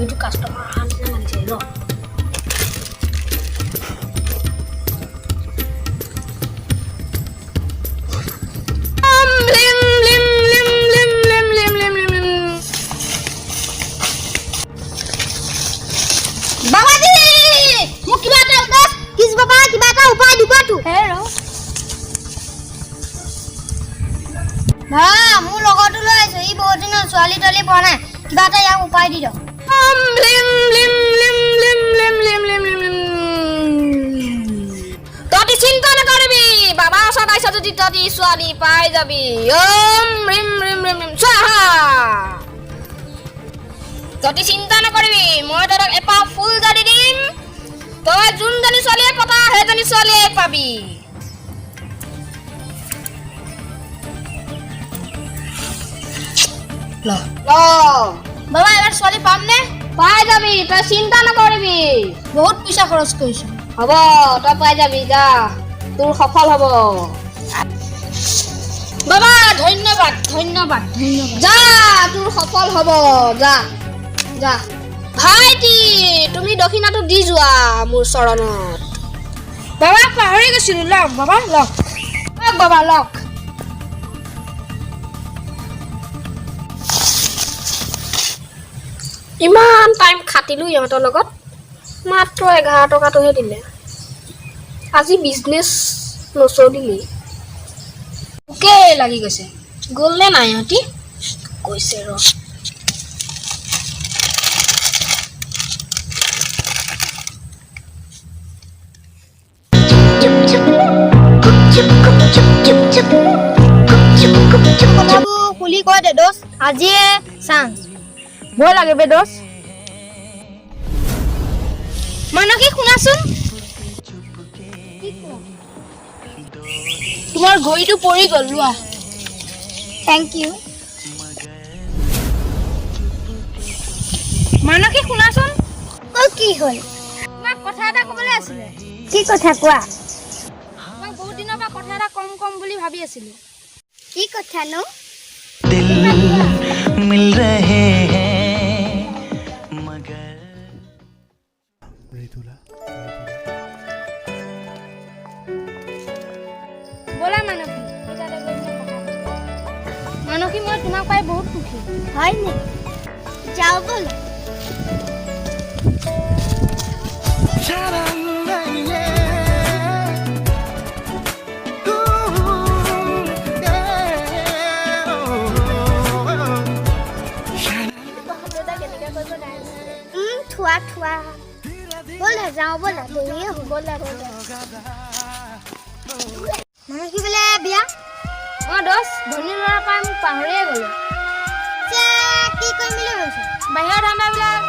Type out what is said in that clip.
itu customer handsnya manjelo. Babaji, মোক কিবা এটা উদাস কিছ বাবা কিবা এটা উপায় দিবটো। Hello. ভা মোৰ লগতো লৈ আইছো ই বহুত দিন ছোৱালী তলি পোৱা নাই কিবা এটা ইয়াক উপায় দি দিও। ততি চিন্তা নকৰিবি বাবা সদায় যদি ততি ছোৱালী পাই যাবি ওম ৰিম ৰিম ৰিম ৰিম স্বাহা ততি চিন্তা নকৰিবি মই তক এপা ফুল জাৰি দিম তই যোনজনী ছোৱালীয়ে পতা সেইজনী ছোৱালীয়ে পাবি ল বাবা এবাৰ ছোৱালী পাম নে? পাই যাবি তই চিন্তা নকৰিবি বহুত পইচা খৰচ কৰিছো। হ'ব তই পাই যাবি যা তোৰ সফল হ'ব বাবা ধন্যবাদ ধন্যবাদ ধন্যবাদ যা তোৰ সফল হ'ব যা যা ভাইটি তুমি দক্ষিণাটো দি যোৱা মোৰ চৰণত বাবা পাহৰি গৈছিলো লওক বাবা লওক বাবা লওক ইমান টাইম খাটিলো ইহঁতৰ লগত মাত্ৰ 11 টকাটোহে দিলে আজি বিজনেছ নচলিলে ওকে লাগি গৈছে গ'লনে নাই ইহঁতি কৈছে ৰ কথাবোৰ খুলি কয় দে দোষ আজিয়ে চান্স ভয় লাগে বে দোষ মানসী শুনাচোন তোমাৰ ঘড়ীটো পৰি গ'ল লোৱা থেংক ইউ মানসী শুনাচোন কি হ'ল তোমাক কথা এটা ক'বলৈ আছিলে কি কথা কোৱা মই বহুত দিনৰ পৰা কথা এটা কম বুলি ভাবি আছিলো কি কথা নো दिल मिल रहे हैं मगर बोला मानसी मानसी मैं तुम्हारे पाए बहुत खुशी है नहीं जाओ बोल थुआ थुआ बोल जाओ बोल देरी हो बोल মানে কি বলে বিয়া দোষ ধনী ল'ৰা পাই মোক পাহৰিয়ে গ'লো কি কৰিম বুলি ভাবিছ বাহিৰৰ ধান্দাবিলাক